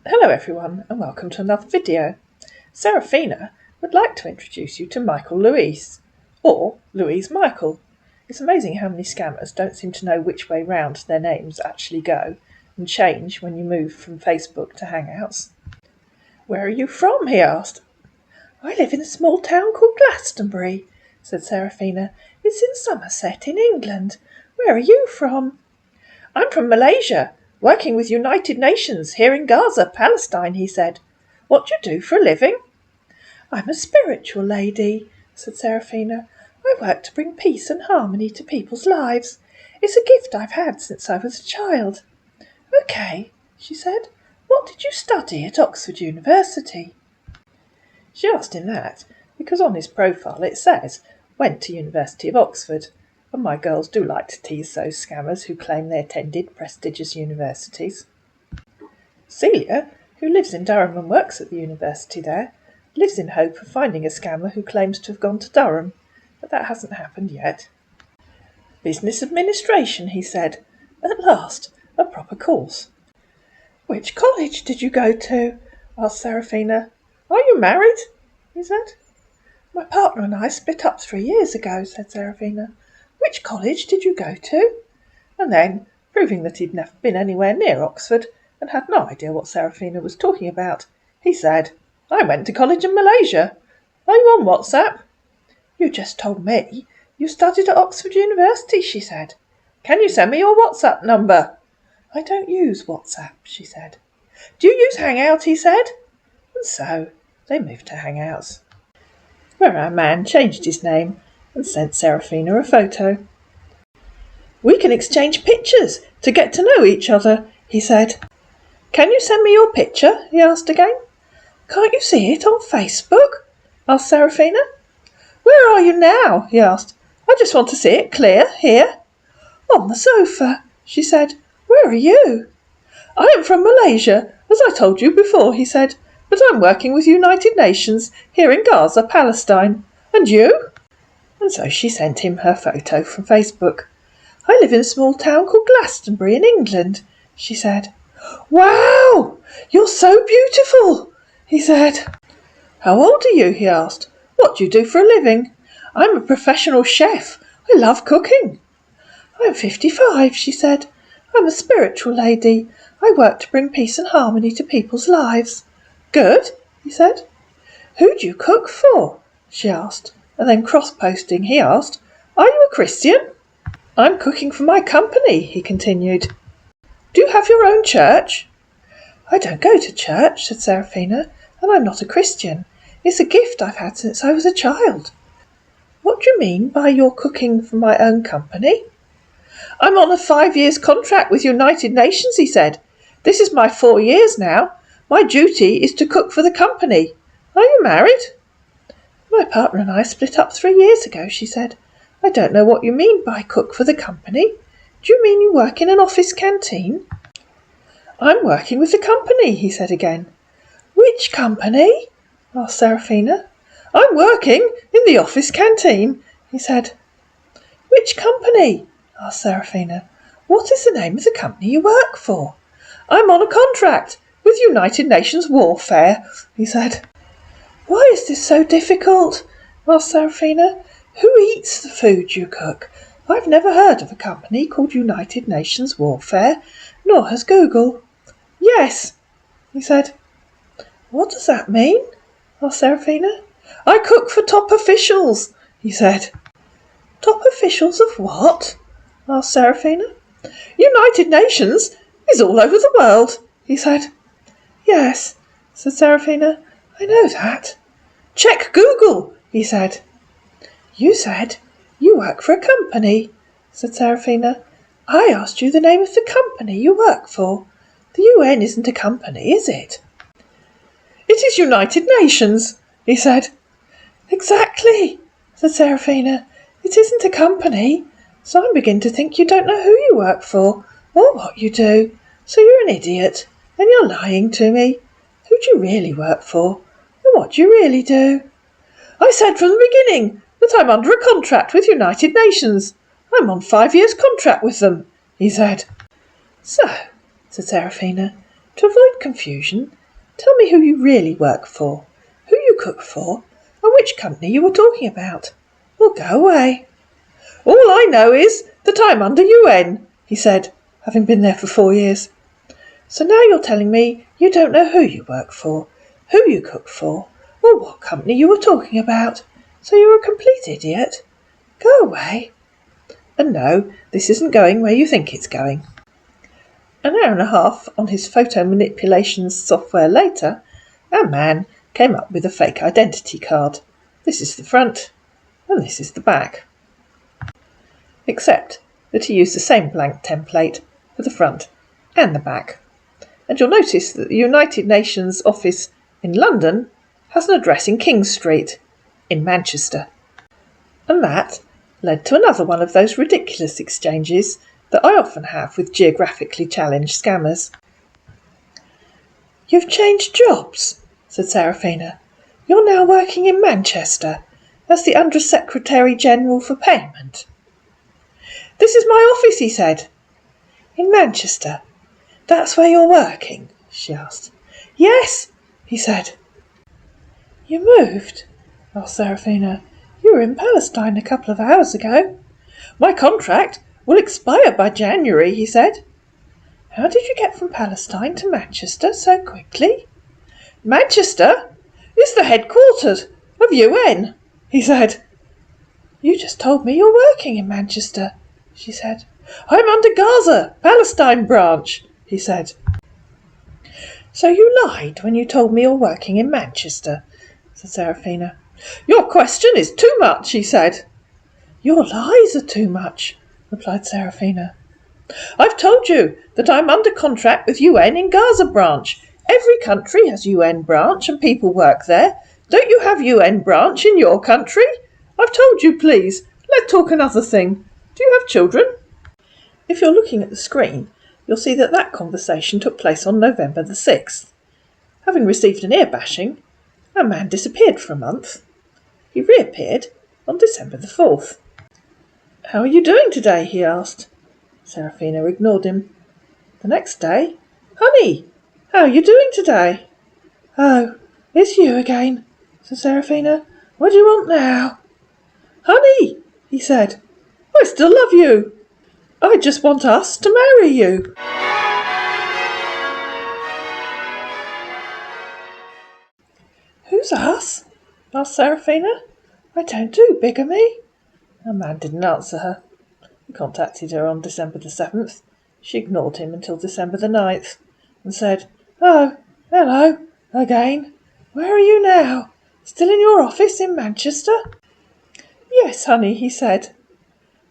Hello everyone and welcome to another video. Seraphina would like to introduce you to Michael Luise, or Louise Michael. It's amazing how many scammers don't seem to know which way round their names actually go and change when you move from Facebook to Hangouts. "Where are you from?" he asked. "I live in a small town called Glastonbury," said Seraphina. "It's in Somerset in England. Where are you from?" "I'm from Malaysia, working with United Nations here in Gaza, Palestine," he said. "What do you do for a living?" "I'm a spiritual lady," said Seraphina. "I work to bring peace and harmony to people's lives. It's a gift I've had since I was a child." "OK," she said. "What did you study at Oxford University?" She asked him that because on his profile it says, "Went to University of Oxford." And my girls do like to tease those scammers who claim they attended prestigious universities. Celia, who lives in Durham and works at the university there, lives in hope of finding a scammer who claims to have gone to Durham, but that hasn't happened yet. "Business administration," he said. "At last, a proper course." "Which college did you go to?" asked Seraphina. "Are you married?" he said. "My partner and I split up 3 years ago," said Seraphina. "Which college did you go to?" And then, proving that he'd never been anywhere near Oxford and had no idea what Seraphina was talking about, he said, "I went to college in Malaysia. Are you on WhatsApp?" "You just told me you studied at Oxford University," she said. "Can you send me your WhatsApp number?" "I don't use WhatsApp," she said. "Do you use Hangout?" he said. And so they moved to Hangouts, where our man changed his name and sent Seraphina a photo. "We can exchange pictures to get to know each other," he said. "Can you send me your picture?" he asked again. "Can't you see it on Facebook?" asked Seraphina. "Where are you now?" he asked. "I just want to see it clear here." "On the sofa," she said. "Where are you?" "I am from Malaysia, as I told you before," he said, "but I'm working with United Nations here in Gaza, Palestine. And you?" And so she sent him her photo from Facebook. "I live in a small town called Glastonbury in England," she said. "Wow! You're so beautiful," he said. "How old are you?" he asked. "What do you do for a living?" "I'm a professional chef. I love cooking." "I'm 55, she said. "I'm a spiritual lady. I work to bring peace and harmony to people's lives." "Good," he said. "Who do you cook for?" she asked. And then cross-posting, he asked, "Are you a Christian?" "I'm cooking for my company," he continued. "Do you have your own church?" "I don't go to church," said Seraphina, "and I'm not a Christian. It's a gift I've had since I was a child." "What do you mean by you're cooking for my own company?" "I'm on a 5 years contract with United Nations," he said. "This is my 4 years now. My duty is to cook for the company. Are you married?" "My partner and I split up 3 years ago," she said. "I don't know what you mean by cook for the company. Do you mean you work in an office canteen?" "I'm working with the company," he said again. "Which company?" asked Seraphina. "I'm working in the office canteen," he said. "Which company?" asked Seraphina. "What is the name of the company you work for?" "I'm on a contract with United Nations Warfare," he said. "Why is this so difficult?" asked Seraphina. "Who eats the food you cook? I've never heard of a company called United Nations Warfare, nor has Google." "Yes," he said. "What does that mean?" asked Seraphina. "I cook for top officials," he said. "Top officials of what?" asked Seraphina. "United Nations is all over the world," he said. "Yes," said Seraphina, "I know that." "Check Google," he said. "You said you work for a company," said Seraphina. "I asked you the name of the company you work for. The UN isn't a company, is it?" "It is United Nations," he said. "Exactly," said Seraphina. "It isn't a company, so I'm beginning to think you don't know who you work for or what you do. So you're an idiot, and you're lying to me. Who do you really work for, and what do you really do?" "I said from the beginning that I'm under a contract with United Nations. I'm on 5 years contract with them," he said. "So," said Seraphina, To avoid confusion, tell me who you really work for, who you cook for, and which company you were talking about. Or go away." "All I know is that I'm under UN," he said, having been there for 4 years. "So now you're telling me you don't know who you work for, who you cook for, or what company you were talking about. So you're a complete idiot. Go away." And no, this isn't going where you think it's going. An hour and a half on his photo manipulations software later, our man came up with a fake identity card. This is the front, and this is the back. Except that he used the same blank template for the front and the back. And you'll notice that the United Nations office in London has an address in King Street in Manchester. And that led to another one of those ridiculous exchanges that I often have with geographically challenged scammers. "You've changed jobs," said Seraphina. "You're now working in Manchester as the Under-Secretary General for Payment." "This is my office," he said. "In Manchester? That's where you're working?" she asked. "Yes," he said. "You moved?" asked Seraphina. "You were in Palestine a couple of hours ago." "My contract will expire by January," he said. "How did you get from Palestine to Manchester so quickly?" "Manchester is the headquarters of UN," he said. "You just told me you're working in Manchester," she said. "I'm under Gaza, Palestine branch," he said. "So you lied when you told me you're working in Manchester," said Seraphina. "Your question is too much," he said. "Your lies are too much," replied Seraphina. "I've told you that I'm under contract with UN in Gaza branch. Every country has UN branch and people work there. Don't you have UN branch in your country? I've told you, please. Let's talk another thing. Do you have children?" If you're looking at the screen, you'll see that that conversation took place on November the 6th. Having received an ear bashing, our man disappeared for a month. He reappeared on December the 4th. "How are you doing today?" he asked. Seraphina ignored him. The next day, "Honey, how are you doing today?" "Oh, it's you again," said Seraphina. "What do you want now?" "Honey," he said, "I still love you. I just want us to marry you." "Who's us?" asked Seraphina. "I don't do bigamy." Her man didn't answer her. He contacted her on December the 7th. She ignored him until December the 9th and said, "Oh, hello, again. Where are you now? Still in your office in Manchester?" "Yes, honey," he said.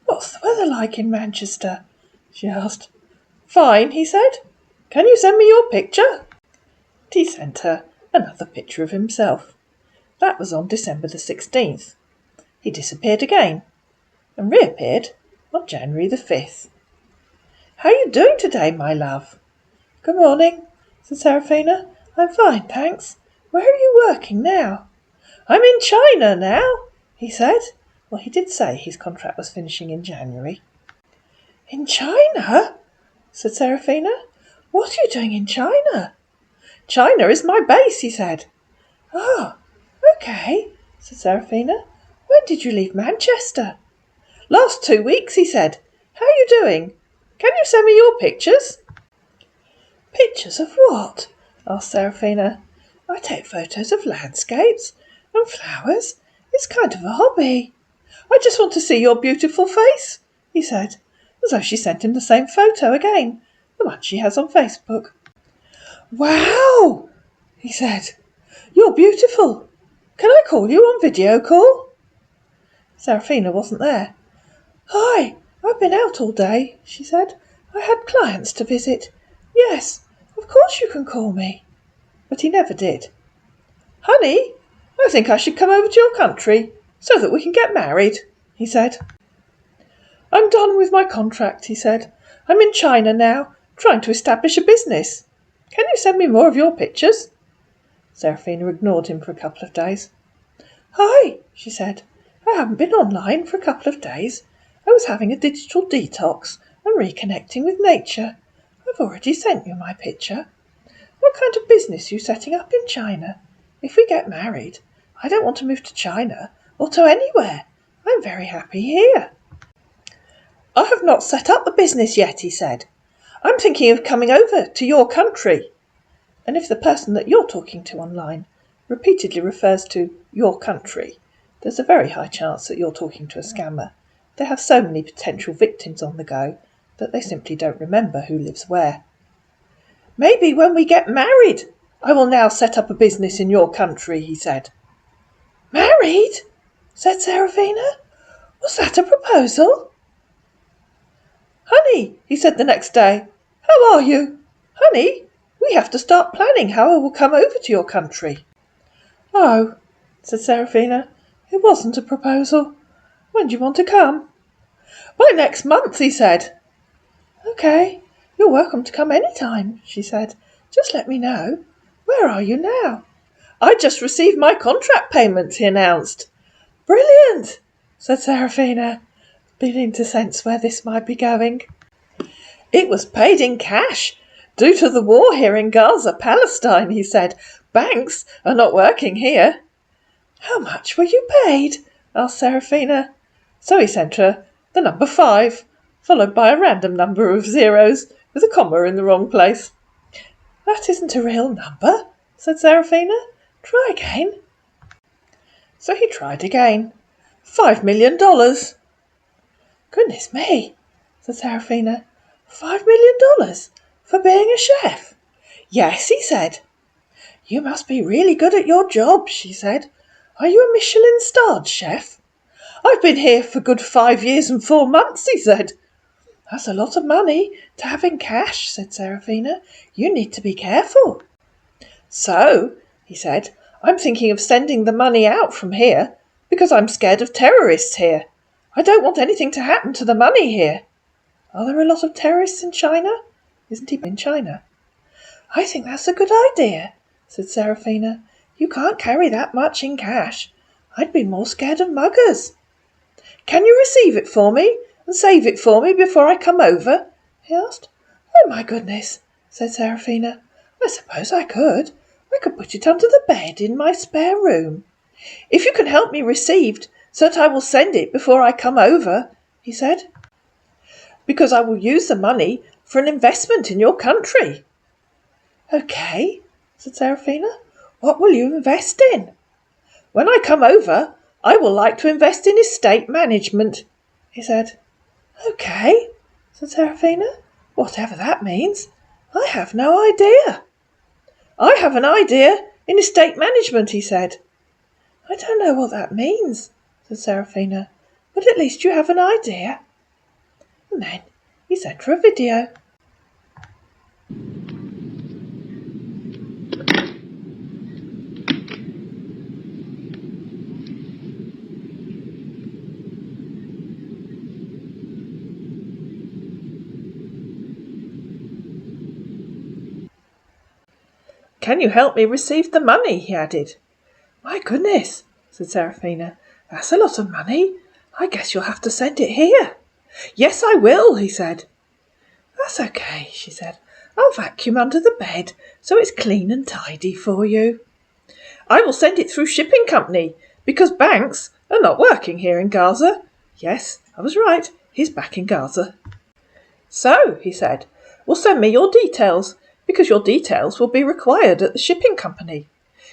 "What's the weather like in Manchester?" she asked. "Fine," he said. "Can you send me your picture?" He sent her another picture of himself. That was on December the 16th. He disappeared again and reappeared on January the 5th. "How are you doing today, my love?" "Good morning," said Seraphina. "I'm fine, thanks. Where are you working now?" "I'm in China now," he said. Well, he did say his contract was finishing in January. "In China?" said Seraphina. "What are you doing in China?" "China is my base," he said. "Oh, okay," said Seraphina. "When did you leave Manchester?" "Last 2 weeks," he said. "How are you doing? Can you send me your pictures?" "Pictures of what?" asked Seraphina. "I take photos of landscapes and flowers. It's kind of a hobby." "I just want to see your beautiful face," he said, as though she sent him the same photo again, the one she has on Facebook. "Wow," he said. "You're beautiful. Can I call you on video call?" Seraphina wasn't there. "Hi, I've been out all day," she said. "I had clients to visit. Yes, of course you can call me." But he never did. "Honey, I think I should come over to your country so that we can get married," he said. "I'm done with my contract," he said. "I'm in China now, trying to establish a business. Can you send me more of your pictures?" Seraphina ignored him for a couple of days. "Hi," she said. "I haven't been online for a couple of days. I was having a digital detox and reconnecting with nature. I've already sent you my picture." What kind of business are you setting up in China? If we get married, I don't want to move to China or to anywhere. I'm very happy here. I have not set up a business yet, he said. I'm thinking of coming over to your country. And if the person that you're talking to online repeatedly refers to your country, there's a very high chance that you're talking to a scammer. They have so many potential victims on the go that they simply don't remember who lives where. Maybe when we get married, I will now set up a business in your country, he said. Married? Said Seraphina. Was that a proposal? Honey, he said the next day, how are you? Honey, we have to start planning how I will come over to your country. Oh, said Seraphina, it wasn't a proposal. When do you want to come? By next month, he said. Okay, you're welcome to come any time, she said. Just let me know. Where are you now? I just received my contract payment, he announced. Brilliant, said Seraphina, beginning to sense where this might be going. It was paid in cash. Due to the war here in Gaza, Palestine, he said. Banks are not working here. How much were you paid? Asked Seraphina. So he sent her the number 5, followed by a random number of zeros with a comma in the wrong place. That isn't a real number, said Seraphina. Try again. So he tried again. $5 million. Goodness me, said Seraphina. $5 million for being a chef? Yes, he said. You must be really good at your job, she said. Are you a Michelin-starred chef? I've been here for good 5 years and 4 months, he said. That's a lot of money to have in cash, said Seraphina. You need to be careful. So, he said, I'm thinking of sending the money out from here because I'm scared of terrorists here. I don't want anything to happen to the money here. Are there a lot of terrorists in China? Isn't he in China? I think that's a good idea, said Seraphina. You can't carry that much in cash. I'd be more scared of muggers. Can you receive it for me and save it for me before I come over? He asked. Oh, my goodness, said Seraphina. I suppose I could. I could put it under the bed in my spare room. If you can help me received, so that I will send it before I come over, he said, because I will use the money for an investment in your country. Okay, said Seraphina. What will you invest in? When I come over, I will like to invest in estate management, he said. Okay, said Seraphina. Whatever that means. I have no idea. I have an idea in estate management, he said. I don't know what that means, said Seraphina, but at least you have an idea. And then he sent her a video. Can you help me receive the money? He added. My goodness, said Seraphina. That's a lot of money. I guess you'll have to send it here. Yes, I will, he said. That's okay, she said. I'll vacuum under the bed so it's clean and tidy for you. I will send it through shipping company because banks are not working here in Gaza. Yes, I was right. He's back in Gaza. So, he said, well, send me your details because your details will be required at the shipping company.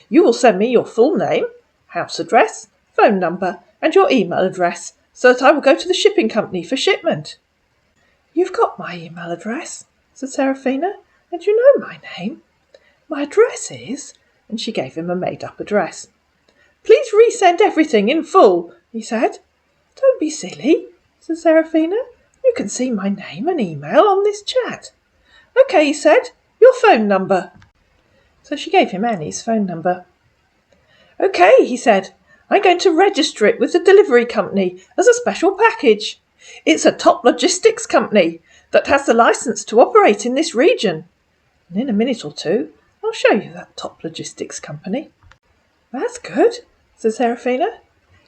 You will send me your full name, house address, phone number, and your email address so that I will go to the shipping company for shipment. You've got my email address, said Seraphina, and you know my name. My address is, and she gave him a made-up address. Please resend everything in full, he said. Don't be silly, said Seraphina. You can see my name and email on this chat. Okay, he said, your phone number. So she gave him Annie's phone number. Okay, he said, I'm going to register it with the delivery company as a special package. It's a top logistics company that has the license to operate in this region. And in a minute or two, I'll show you that top logistics company. That's good, said Seraphina.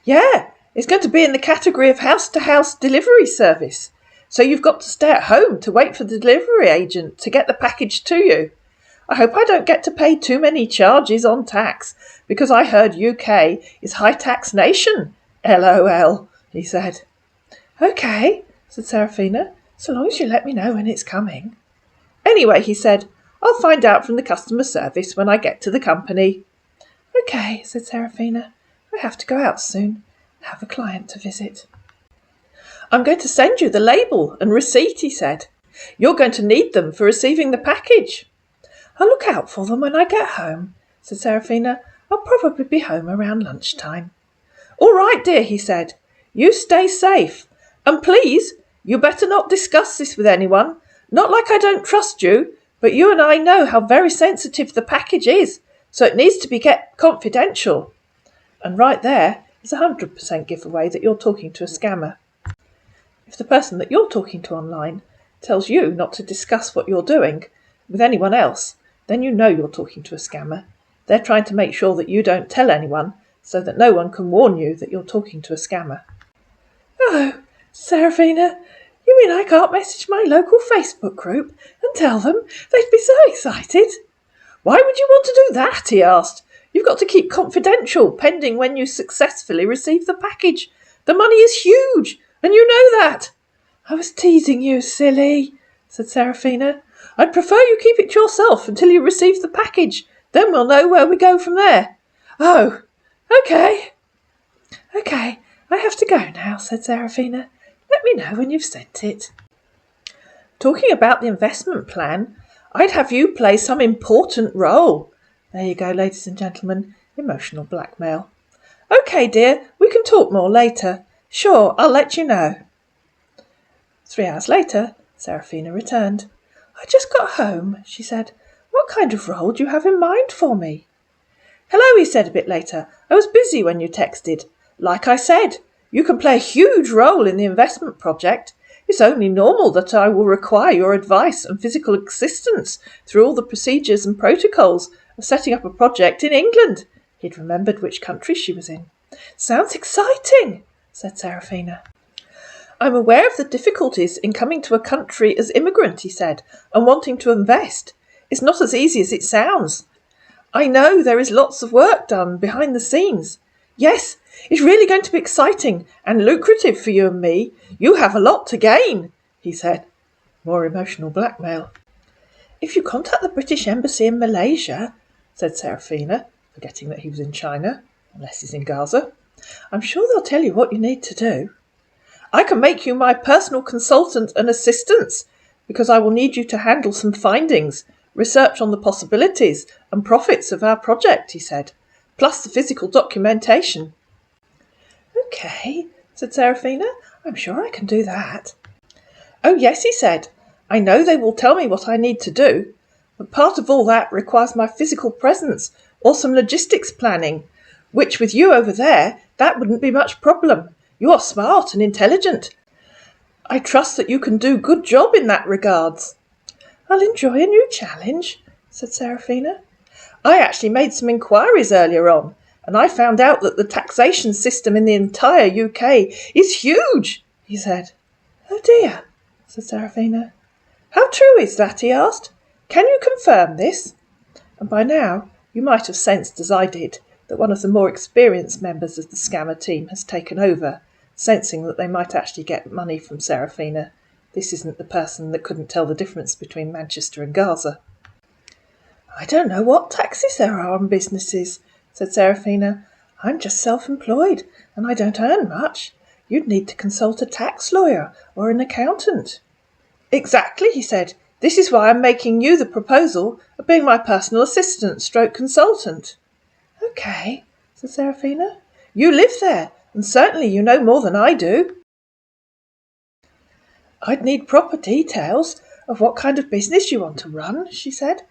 Yeah, it's going to be in the category of house-to-house delivery service. So you've got to stay at home to wait for the delivery agent to get the package to you. I hope I don't get to pay too many charges on tax, because I heard UK is high tax nation. LOL, he said. Okay, said Seraphina, so long as you let me know when it's coming. Anyway, he said, I'll find out from the customer service when I get to the company. Okay, said Seraphina. I have to go out soon. I have a client to visit. I'm going to send you the label and receipt, he said. You're going to need them for receiving the package. I'll look out for them when I get home, said Seraphina. I'll probably be home around lunchtime. All right, dear, he said. You stay safe. And please, you better not discuss this with anyone. Not like I don't trust you, but you and I know how very sensitive the package is, so it needs to be kept confidential. And right there is 100% giveaway that you're talking to a scammer. If the person that you're talking to online tells you not to discuss what you're doing with anyone else, then you know you're talking to a scammer. They're trying to make sure that you don't tell anyone so that no one can warn you that you're talking to a scammer. Oh, Seraphina, you mean I can't message my local Facebook group and tell them? They'd be so excited. Why would you want to do that? He asked. You've got to keep confidential pending when you successfully receive the package. The money is huge, and you know that. I was teasing you, silly, said Seraphina. I'd prefer you keep it to yourself until you receive the package. Then we'll know where we go from there. Oh, okay. Okay, I have to go now, said Seraphina. Let me know when you've sent it. Talking about the investment plan, I'd have you play some important role. There you go, ladies and gentlemen. Emotional blackmail. Okay, dear, we can talk more later. Sure, I'll let you know. 3 hours later, Seraphina returned. I just got home, she said. What kind of role do you have in mind for me? Hello, he said a bit later. I was busy when you texted. Like I said, you can play a huge role in the investment project. It's only normal that I will require your advice and physical assistance through all the procedures and protocols of setting up a project in England. He'd remembered which country she was in. Sounds exciting, said Seraphina. I'm aware of the difficulties in coming to a country as immigrant, he said, and wanting to invest. It's not as easy as it sounds. I know there is lots of work done behind the scenes. Yes, it's really going to be exciting and lucrative for you and me. You have a lot to gain, he said. More emotional blackmail. If you contact the British Embassy in Malaysia, said Seraphina, forgetting that he was in China, unless he's in Gaza, I'm sure they'll tell you what you need to do. I can make you my personal consultant and assistant, because I will need you to handle some findings, research on the possibilities and profits of our project, he said, plus the physical documentation. Okay, said Seraphina, I'm sure I can do that. Oh yes, he said, I know they will tell me what I need to do, but part of all that requires my physical presence or some logistics planning, which with you over there, that wouldn't be much problem. You are smart and intelligent. I trust that you can do a good job in that regards. I'll enjoy a new challenge, said Seraphina. I actually made some inquiries earlier on, and I found out that the taxation system in the entire UK is huge, he said. Oh dear, said Seraphina. How true is that, he asked. Can you confirm this? And by now you might have sensed, as I did, that one of the more experienced members of the scammer team has taken over, sensing that they might actually get money from Seraphina. This isn't the person that couldn't tell the difference between Manchester and Gaza. I don't know what taxes there are on businesses, said Seraphina. I'm just self-employed, and I don't earn much. You'd need to consult a tax lawyer or an accountant. Exactly, he said. This is why I'm making you the proposal of being my personal assistant / consultant. Okay, said Seraphina. You live there, and certainly you know more than I do. I'd need proper details of what kind of business you want to run, she said.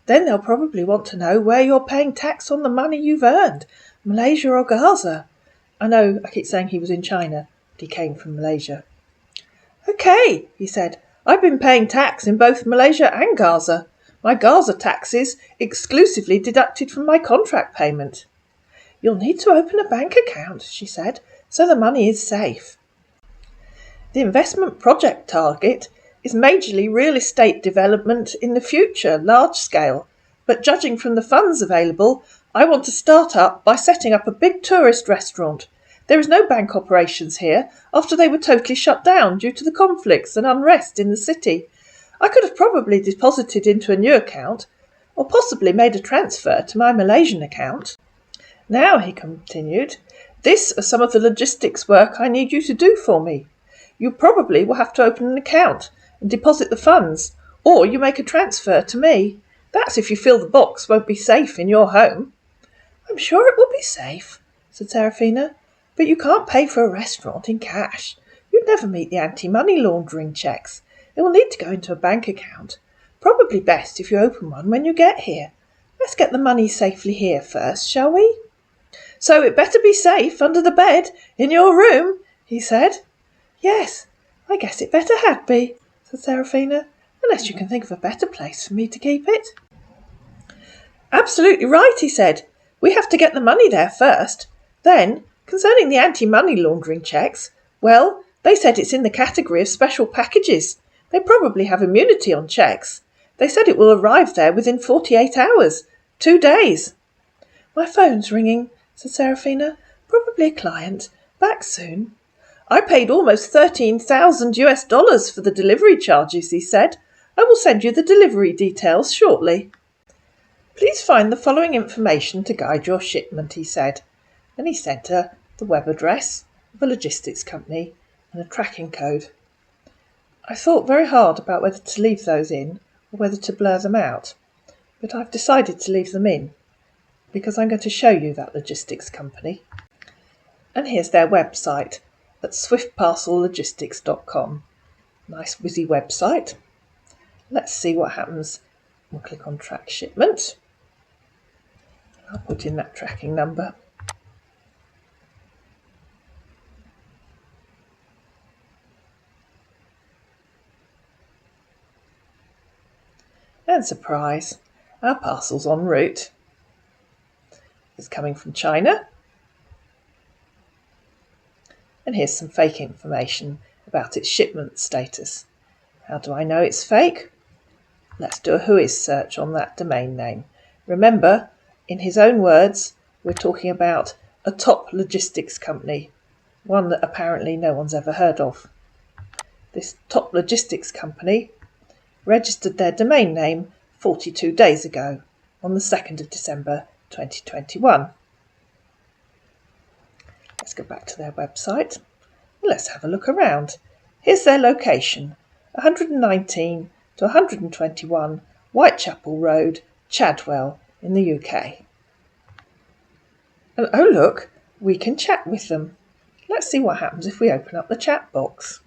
Then they'll probably want to know where you're paying tax on the money you've earned, Malaysia or Gaza. I know I keep saying he was in China, but he came from Malaysia. Okay, he said. I've been paying tax in both Malaysia and Gaza. My Gaza taxes exclusively deducted from my contract payment. You'll need to open a bank account, she said, so the money is safe. The investment project target is majorly real estate development in the future, large scale. But judging from the funds available, I want to start up by setting up a big tourist restaurant. There is no bank operations here after they were totally shut down due to the conflicts and unrest in the city. I could have probably deposited into a new account, or possibly made a transfer to my Malaysian account. Now, he continued, this is some of the logistics work I need you to do for me. You probably will have to open an account and deposit the funds, or you make a transfer to me. That's if you feel the box won't be safe in your home. I'm sure it will be safe, said Seraphina, but you can't pay for a restaurant in cash. You'd never meet the anti-money laundering checks. It will need to go into a bank account. Probably best if you open one when you get here. Let's get the money safely here first, shall we? So it better be safe under the bed in your room, he said. Yes, I guess it better had be, said Seraphina, unless you can think of a better place for me to keep it. Absolutely right, he said. We have to get the money there first. Then, concerning the anti-money laundering checks, well, they said it's in the category of special packages. They probably have immunity on checks. They said it will arrive there within 48 hours. 2 days. My phone's ringing, said Seraphina. Probably a client. Back soon. I paid almost $13,000 for the delivery charges, he said. I will send you the delivery details shortly. Please find the following information to guide your shipment, he said. Then he sent her the web address of a logistics company and a tracking code. I thought very hard about whether to leave those in or whether to blur them out, but I've decided to leave them in because I'm going to show you that logistics company. And here's their website at swiftparcellogistics.com. Nice whizzy website. Let's see what happens. We'll click on track shipment. I'll put in that tracking number. And surprise, our parcel's en route. It's coming from China. And here's some fake information about its shipment status. How do I know it's fake? Let's do a Whois search on that domain name. Remember, in his own words, we're talking about a top logistics company, one that apparently no one's ever heard of. This top logistics company registered their domain name 42 days ago, on the 2nd of December 2021. Let's go back to their website and let's have a look around. Here's their location, 119 to 121 Whitechapel Road, Chadwell in the UK. And oh look, we can chat with them. Let's see what happens if we open up the chat box.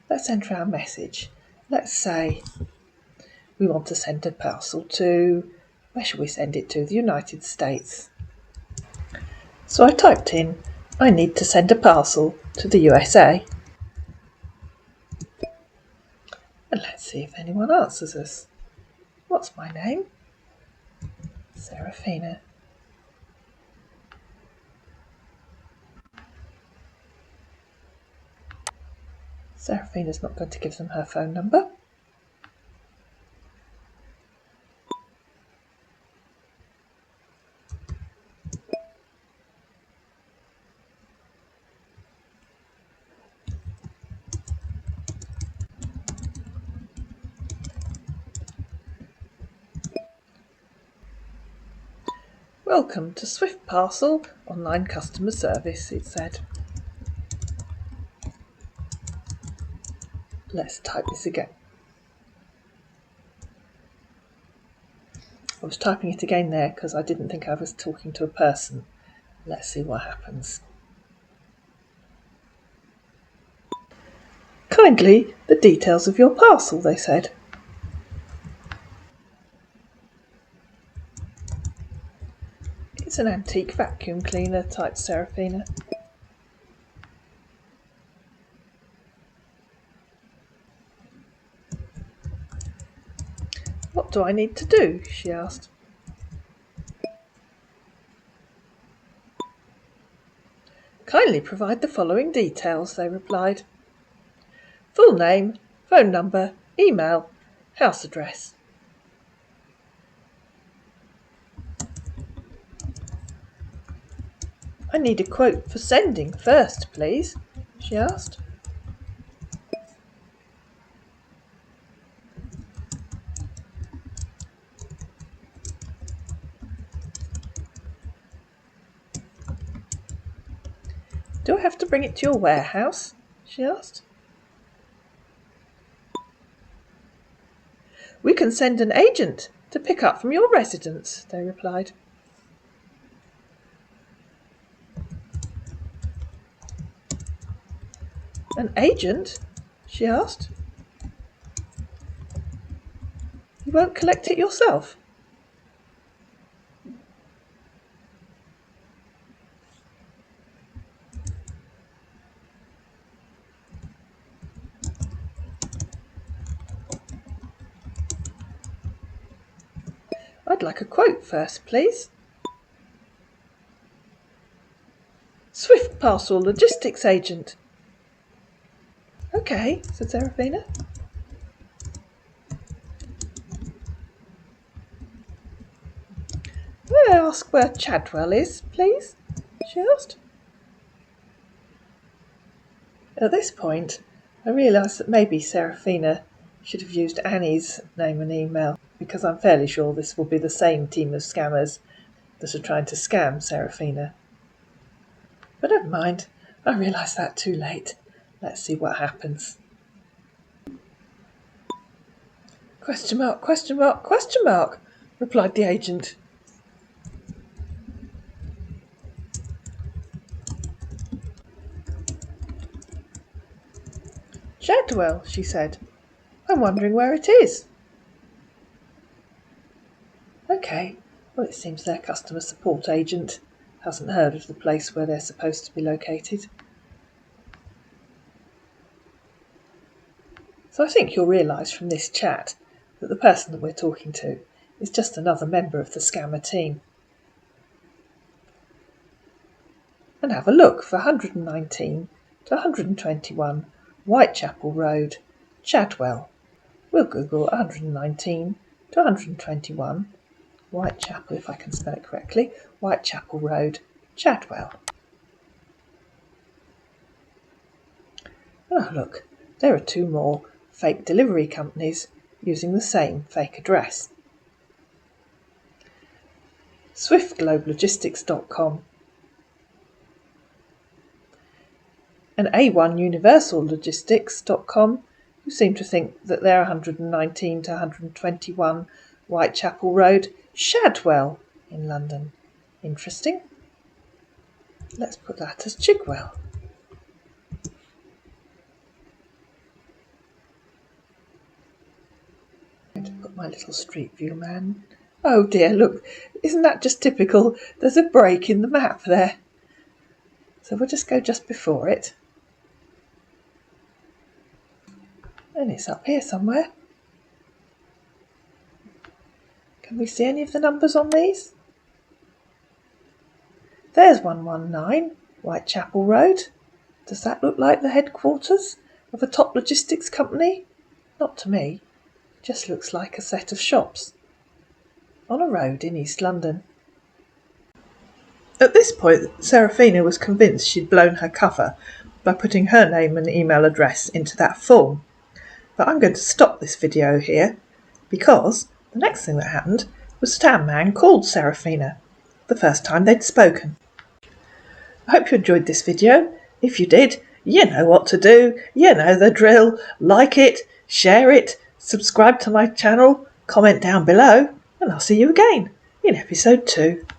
Let's enter our message. Let's say we want to send a parcel to, where shall we send it to? The United States. So I typed in, I need to send a parcel to the USA. And let's see if anyone answers us. What's my name? Seraphina. Seraphina's not going to give them her phone number. Welcome to Swift Parcel Online Customer Service, it said. Let's type this again. I was typing it again there because I didn't think I was talking to a person. Let's see what happens. Kindly, the details of your parcel, they said. It's an antique vacuum cleaner, typed Seraphina. What do I need to do? She asked. Kindly provide the following details, they replied. Full name, phone number, email, House address. I need a quote for sending first, please, she asked. Do I have to bring it to your warehouse? She asked. We can send an agent to pick up from your residence, they replied. An agent? She asked. You won't collect it yourself? I'd like a quote first, please. Swift Parcel Logistics Agent. OK, said Seraphina. May I ask where Chadwell is, please? She asked. At this point, I realised that maybe Seraphina should have used Annie's name and email, because I'm fairly sure this will be the same team of scammers that are trying to scam Seraphina. But never mind, I realised that too late. Let's see what happens. Question mark, question mark, question mark, replied the agent. Chadwell, she said. I'm wondering where it is. OK, well, it seems their customer support agent hasn't heard of the place where they're supposed to be located. So I think you'll realise from this chat that the person that we're talking to is just another member of the scammer team. And have a look for 119 to 121 Whitechapel Road, Chadwell. We'll Google 119 to 121 Whitechapel, if I can spell it correctly, Whitechapel Road, Chadwell. Oh look, there are two more fake delivery companies using the same fake address. SwiftGlobeLogistics.com and A1UniversalLogistics.com, who seem to think that they're 119 to 121 Whitechapel Road, Shadwell in London. Interesting. Let's put that as Chigwell. I'm going to put my little street view man. Oh dear, look, isn't that just typical? There's a break in the map there. So we'll just go just before it. And it's up here somewhere. Can we see any of the numbers on these? There's 119 Whitechapel Road. Does that look like the headquarters of a top logistics company? Not to me. It just looks like a set of shops on a road in East London. At this point, Seraphina was convinced she'd blown her cover by putting her name and email address into that form. But I'm going to stop this video here because the next thing that happened was that our man called Seraphina, the first time they'd spoken. I hope you enjoyed this video. If you did, you know what to do. You know the drill. Like it, share it, subscribe to my channel, comment down below, and I'll see you again in episode 2.